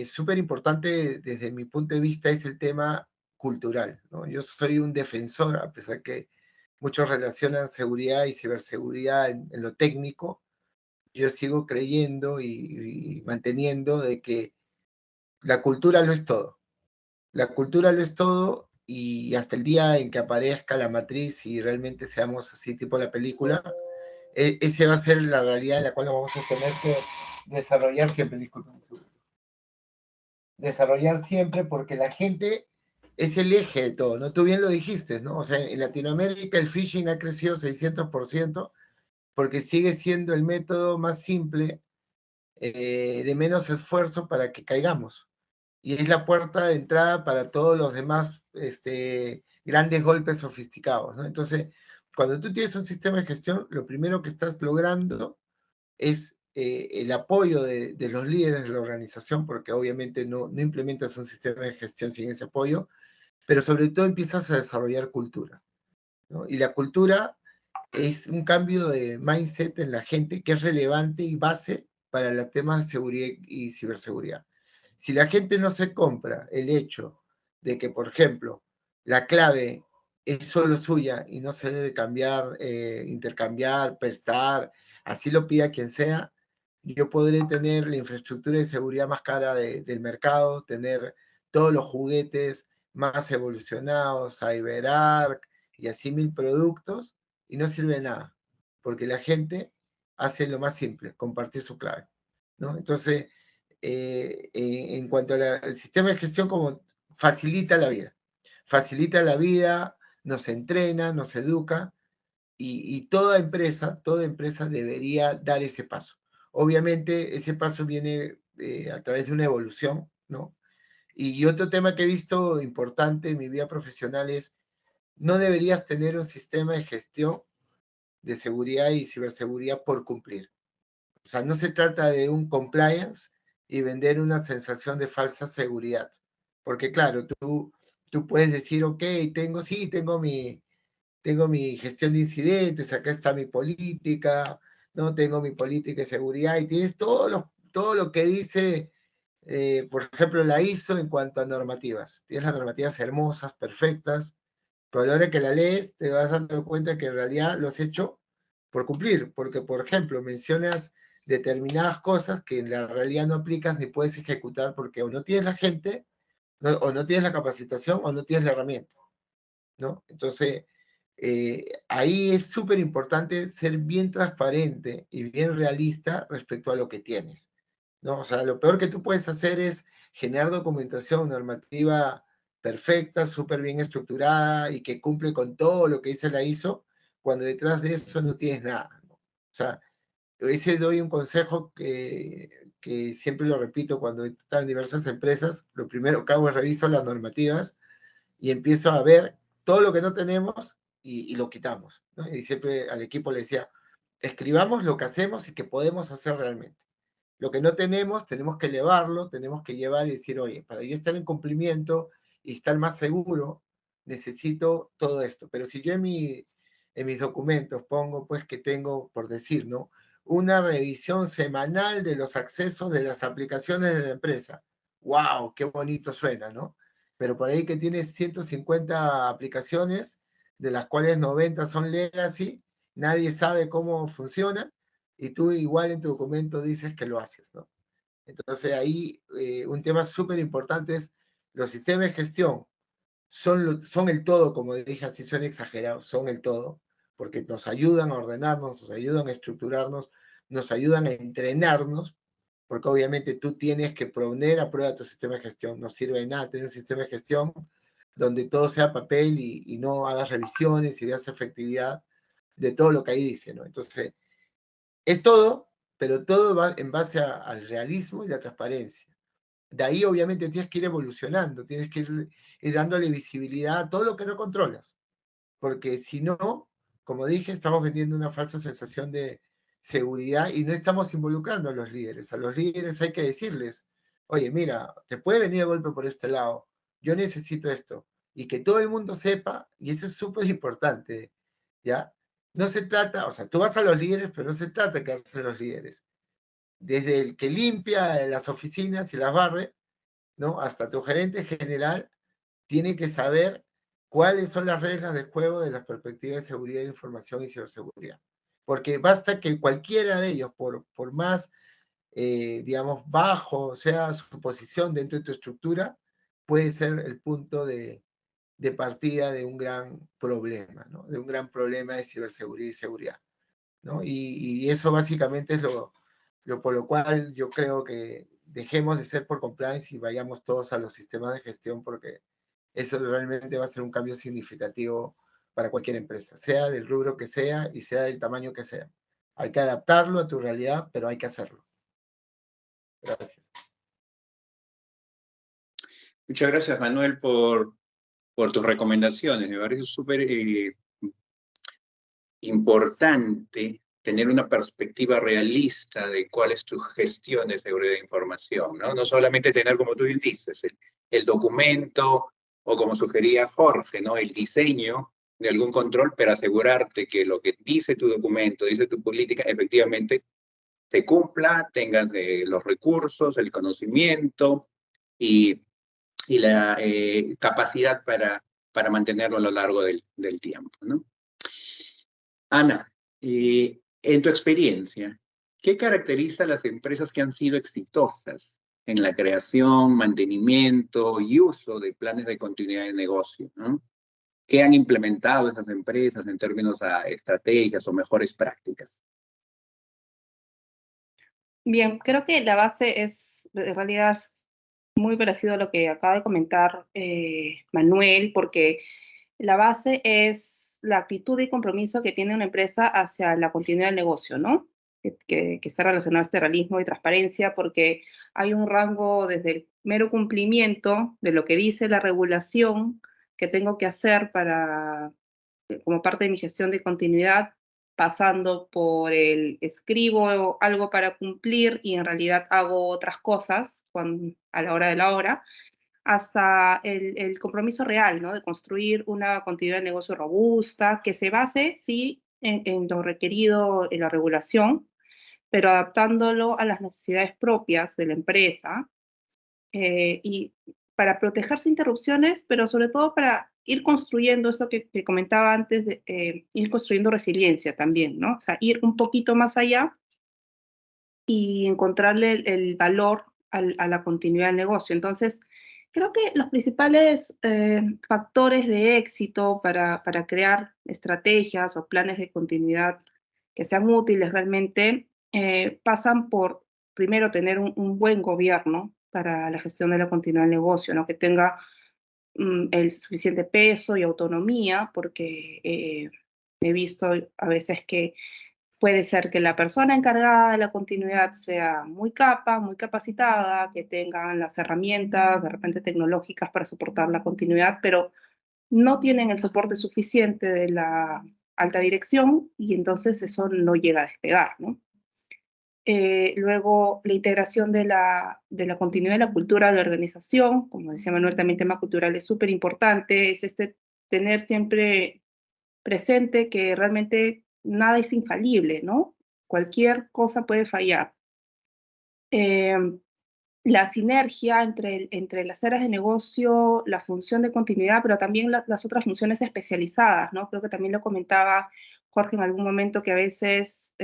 súper importante desde mi punto de vista es el tema cultural, ¿no? Yo soy un defensor, a pesar que muchos relacionan seguridad y ciberseguridad en lo técnico, yo sigo creyendo y manteniendo de que la cultura lo es todo. La cultura lo es todo y hasta el día en que aparezca la matriz y realmente seamos así tipo la película, ese va a ser la realidad en la cual nos vamos a tener que desarrollar siempre. Disculpen un segundo. Desarrollar siempre porque la gente es el eje de todo, ¿no? Tú bien lo dijiste, ¿no? O sea, en Latinoamérica el phishing ha crecido 600% porque sigue siendo el método más simple, de menos esfuerzo para que caigamos. Y es la puerta de entrada para todos los demás grandes golpes sofisticados, ¿no? Entonces, cuando tú tienes un sistema de gestión, lo primero que estás logrando es el apoyo de los líderes de la organización, porque obviamente no implementas un sistema de gestión sin ese apoyo, pero sobre todo empiezas a desarrollar cultura, ¿no? Y la cultura es un cambio de mindset en la gente que es relevante y base para los temas de seguridad y ciberseguridad. Si la gente no se compra el hecho de que, por ejemplo, la clave es solo suya y no se debe cambiar, intercambiar, prestar, así lo pida quien sea, yo podré tener la infraestructura de seguridad más cara del mercado, tener todos los juguetes más evolucionados, CyberArk y así 1000 productos, y no sirve de nada, porque la gente hace lo más simple, compartir su clave, ¿no? Entonces, en cuanto al sistema de gestión, como facilita la vida, nos entrena, nos educa, y toda empresa debería dar ese paso. Obviamente, ese paso viene a través de una evolución, ¿no? Y otro tema que he visto importante en mi vida profesional es, no deberías tener un sistema de gestión de seguridad y ciberseguridad por cumplir. O sea, no se trata de un compliance y vender una sensación de falsa seguridad. Porque claro, tú puedes decir, ok, tengo mi gestión de incidentes, acá está mi política, no tengo mi política de seguridad y tienes todo lo que dice, por ejemplo, la ISO en cuanto a normativas. Tienes las normativas hermosas, perfectas, pero a la hora que la lees te vas dando cuenta que en realidad lo has hecho por cumplir, porque, por ejemplo, mencionas determinadas cosas que en la realidad no aplicas ni puedes ejecutar porque o no tienes la gente, o no tienes la capacitación, o no tienes la herramienta, ¿no? Entonces, ahí es súper importante ser bien transparente y bien realista respecto a lo que tienes, ¿no? O sea, lo peor que tú puedes hacer es generar documentación normativa perfecta, súper bien estructurada y que cumple con todo lo que dice la ISO, cuando detrás de eso no tienes nada, ¿no? O sea, ese doy un consejo que siempre lo repito cuando he estado en diversas empresas. Lo primero que hago es reviso las normativas y empiezo a ver todo lo que no tenemos y lo quitamos, ¿no? Y siempre al equipo le decía, escribamos lo que hacemos y que podemos hacer realmente. Lo que no tenemos, tenemos que elevarlo, tenemos que llevar y decir, oye, para yo estar en cumplimiento y estar más seguro, necesito todo esto. Pero si yo en mis documentos pongo, pues, que tengo, por decir, ¿no? Una revisión semanal de los accesos de las aplicaciones de la empresa. ¡Wow! ¡Qué bonito suena!, ¿no? Pero por ahí que tienes 150 aplicaciones, de las cuales 90 son legacy, nadie sabe cómo funcionan, y tú igual en tu documento dices que lo haces, ¿no? Entonces ahí un tema súper importante es los sistemas de gestión son el todo, como dije, así son exagerados, son el todo, porque nos ayudan a ordenarnos, nos ayudan a estructurarnos, nos ayudan a entrenarnos, porque obviamente tú tienes que poner a prueba tu sistema de gestión. No sirve de nada tener un sistema de gestión donde todo sea papel y no hagas revisiones y veas efectividad de todo lo que ahí dice, ¿no? Entonces, es todo, pero todo va en base al realismo y la transparencia. De ahí obviamente tienes que ir evolucionando, tienes que ir dándole visibilidad a todo lo que no controlas, porque si no, como dije, estamos vendiendo una falsa sensación de seguridad y no estamos involucrando a los líderes. A los líderes hay que decirles, oye, mira, te puede venir el golpe por este lado, yo necesito esto, y que todo el mundo sepa, y eso es súper importante, ¿ya? No se trata, o sea, tú vas a los líderes, pero no se trata de quedarse a los líderes. Desde el que limpia las oficinas y las barre, ¿no? Hasta tu gerente general tiene que saber cuáles son las reglas de juego de la perspectiva de seguridad de información y ciberseguridad. Porque basta que cualquiera de ellos, por más, digamos, bajo sea su posición dentro de tu estructura, puede ser el punto de partida de un gran problema, ¿no? De un gran problema de ciberseguridad y seguridad, ¿no? Y eso básicamente es lo por lo cual yo creo que dejemos de ser por compliance y vayamos todos a los sistemas de gestión, porque eso realmente va a ser un cambio significativo para cualquier empresa, sea del rubro que sea y sea del tamaño que sea. Hay que adaptarlo a tu realidad, pero hay que hacerlo. Gracias. Muchas gracias, Manuel, por tus recomendaciones. Me parece súper importante tener una perspectiva realista de cuál es tu gestión de seguridad de información, ¿no? No solamente tener, como tú bien dices, el documento o como sugería Jorge, ¿no? El diseño de algún control, pero asegurarte que lo que dice tu documento, dice tu política, efectivamente se cumpla, tengas los recursos, el conocimiento y la capacidad para mantenerlo a lo largo del tiempo, ¿no? Ana, en tu experiencia, ¿qué caracteriza a las empresas que han sido exitosas en la creación, mantenimiento y uso de planes de continuidad de negocio, ¿no? ¿Qué han implementado esas empresas en términos a estrategias o mejores prácticas? Bien, creo que la base es, en realidad, es muy parecido a lo que acaba de comentar Manuel, porque la base es la actitud y compromiso que tiene una empresa hacia la continuidad del negocio, ¿no? Que está relacionado a este realismo y transparencia, porque hay un rango desde el mero cumplimiento de lo que dice la regulación que tengo que hacer para, como parte de mi gestión de continuidad, pasando por el escribo algo para cumplir y en realidad hago otras cosas a la hora de la hora, hasta el compromiso real, ¿no? De construir una continuidad de negocio robusta, que se base, sí, en lo requerido en la regulación, pero adaptándolo a las necesidades propias de la empresa, y para protegerse de interrupciones, pero sobre todo para ir construyendo esto que comentaba antes, ir construyendo resiliencia también, ¿no? O sea, ir un poquito más allá y encontrarle el valor a la continuidad del negocio. Entonces, creo que los principales factores de éxito para crear estrategias o planes de continuidad que sean útiles realmente pasan por, primero, tener un buen gobierno para la gestión de la continuidad del negocio, ¿no? Que tenga el suficiente peso y autonomía, porque he visto a veces que puede ser que la persona encargada de la continuidad sea muy muy capacitada, que tengan las herramientas de repente tecnológicas para soportar la continuidad, pero no tienen el soporte suficiente de la alta dirección y entonces eso no llega a despegar, ¿no? Luego, la integración de la continuidad de la cultura de la organización, como decía Manuel, también el tema cultural es súper importante, es tener siempre presente que realmente nada es infalible, ¿no? Cualquier cosa puede fallar. La sinergia entre las áreas de negocio, la función de continuidad, pero también las otras funciones especializadas, ¿no? Creo que también lo comentaba Jorge en algún momento que a veces,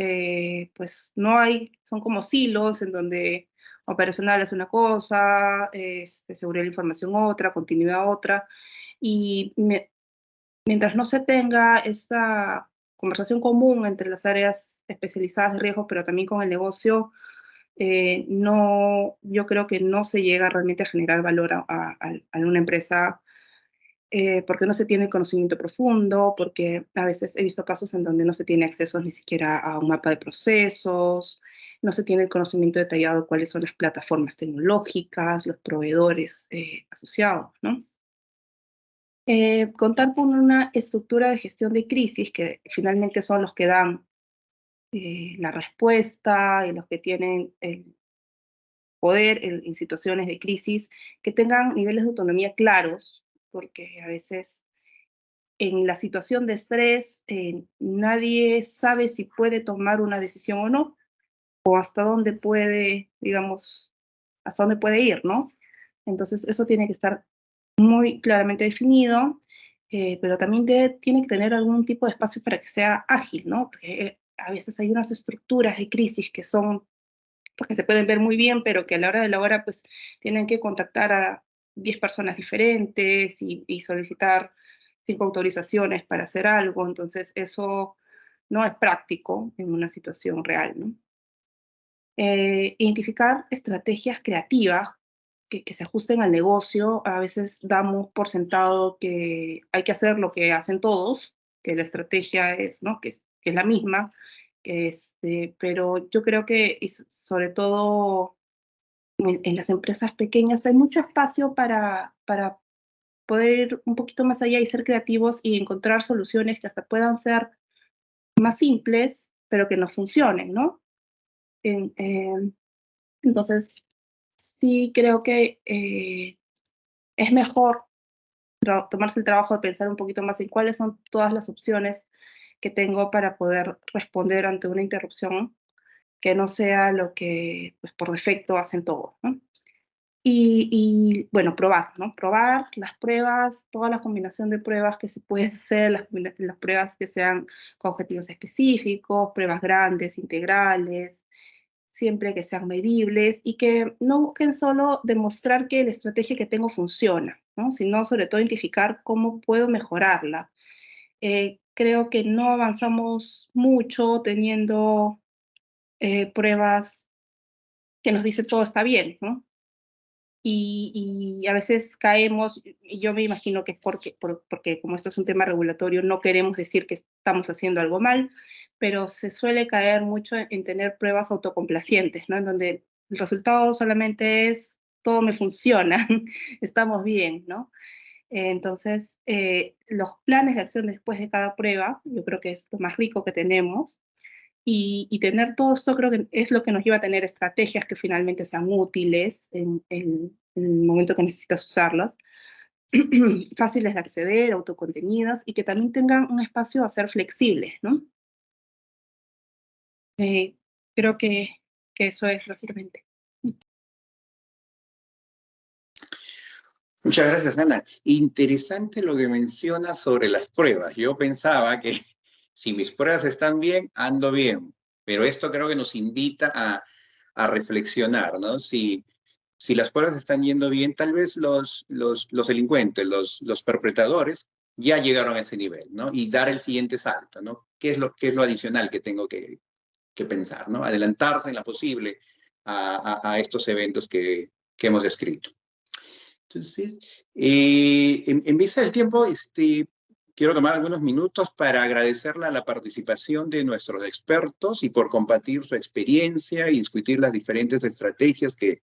pues, no hay, son como silos en donde operacional es una cosa, seguridad de la información otra, continuidad otra, y mientras no se tenga esta conversación común entre las áreas especializadas de riesgos, pero también con el negocio, no, yo creo que no se llega realmente a generar valor a una empresa porque no se tiene conocimiento profundo, porque a veces he visto casos en donde no se tiene acceso ni siquiera a un mapa de procesos, no se tiene el conocimiento detallado de cuáles son las plataformas tecnológicas, los proveedores asociados, ¿no? Contar con una estructura de gestión de crisis, que finalmente son los que dan la respuesta y los que tienen el poder en situaciones de crisis, que tengan niveles de autonomía claros, porque a veces en la situación de estrés nadie sabe si puede tomar una decisión o no, o hasta dónde puede, digamos, hasta dónde puede ir, ¿no? Entonces eso tiene que estar muy claramente definido, pero también tiene que tener algún tipo de espacio para que sea ágil, ¿no? Porque a veces hay unas estructuras de crisis que son, porque se pueden ver muy bien, pero que a la hora de la hora, pues, tienen que contactar a 10 personas diferentes y solicitar 5 autorizaciones para hacer algo, entonces eso no es práctico en una situación real, ¿no? Identificar estrategias creativas que se ajusten al negocio. A veces damos por sentado que hay que hacer lo que hacen todos, que la estrategia es, ¿no? que es la misma, pero yo creo que sobre todo en las empresas pequeñas hay mucho espacio para poder ir un poquito más allá y ser creativos y encontrar soluciones que hasta puedan ser más simples, pero que nos funcionen, ¿no? Entonces, sí creo que es mejor tomarse el trabajo de pensar un poquito más en cuáles son todas las opciones que tengo para poder responder ante una interrupción, que no sea lo que pues, por defecto hacen todos, ¿no? Bueno, probar, ¿no? Probar las pruebas, toda la combinación de pruebas que se puede hacer, las pruebas que sean con objetivos específicos, pruebas grandes, integrales, siempre que sean medibles y que no busquen solo demostrar que la estrategia que tengo funciona, ¿no? Sino sobre todo identificar cómo puedo mejorarla. Creo que no avanzamos mucho teniendo pruebas que nos dicen todo está bien, ¿no? Y a veces caemos, y yo me imagino que es porque como esto es un tema regulatorio, no queremos decir que estamos haciendo algo mal, pero se suele caer mucho en tener pruebas autocomplacientes, ¿no? En donde el resultado solamente es, todo me funciona, estamos bien, ¿no? Entonces, los planes de acción después de cada prueba, yo creo que es lo más rico que tenemos, y tener todo esto creo que es lo que nos lleva a tener estrategias que finalmente sean útiles en el momento que necesitas usarlas, fáciles de acceder, autocontenidas, y que también tengan un espacio a ser flexibles, ¿no? Creo que eso es básicamente. Muchas gracias, Ana. Interesante lo que mencionas sobre las pruebas. Yo pensaba que si mis pruebas están bien, ando bien. Pero esto creo que nos invita a reflexionar, ¿no? Si las pruebas están yendo bien, tal vez los delincuentes, los perpetradores, ya llegaron a ese nivel, ¿no? Y dar el siguiente salto, ¿no? ¿Qué es lo adicional que tengo que pensar, ¿no? Adelantarse en la posible a estos eventos que hemos descrito. Entonces, en vista del tiempo, quiero tomar algunos minutos para agradecerle a la participación de nuestros expertos y por compartir su experiencia y discutir las diferentes estrategias que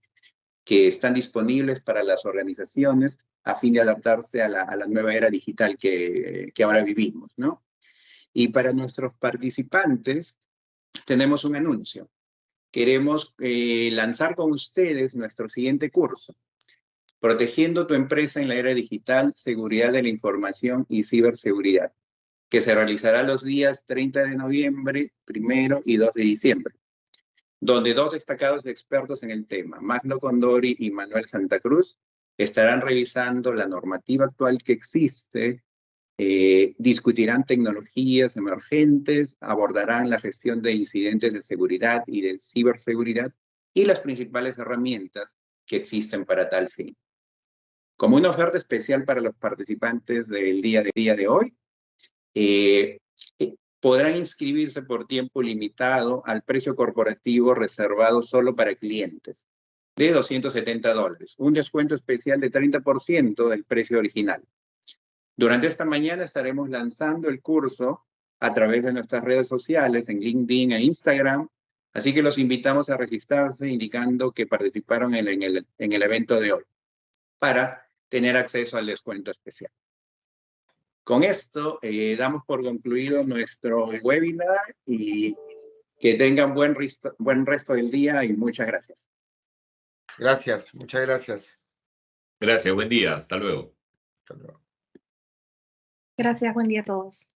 están disponibles para las organizaciones a fin de adaptarse a la nueva era digital que ahora vivimos, ¿no? Y para nuestros participantes tenemos un anuncio. Queremos lanzar con ustedes nuestro siguiente curso, Protegiendo tu empresa en la era digital, seguridad de la información y ciberseguridad, que se realizará los días 30 de noviembre, 1 y 2 de diciembre, donde dos destacados expertos en el tema, Magno Condori y Manuel Santa Cruz, estarán revisando la normativa actual que existe, discutirán tecnologías emergentes, abordarán la gestión de incidentes de seguridad y de ciberseguridad y las principales herramientas que existen para tal fin. Como una oferta especial para los participantes del día de hoy, podrán inscribirse por tiempo limitado al precio corporativo reservado solo para clientes de $270, un descuento especial de 30% del precio original. Durante esta mañana estaremos lanzando el curso a través de nuestras redes sociales en LinkedIn e Instagram, Así que los invitamos a registrarse indicando que participaron en el evento de hoy para tener acceso al descuento especial. Con esto damos por concluido nuestro webinar y que tengan buen resto del día y muchas gracias. Gracias, muchas gracias. Gracias, buen día, hasta luego. Hasta luego. Gracias, buen día a todos.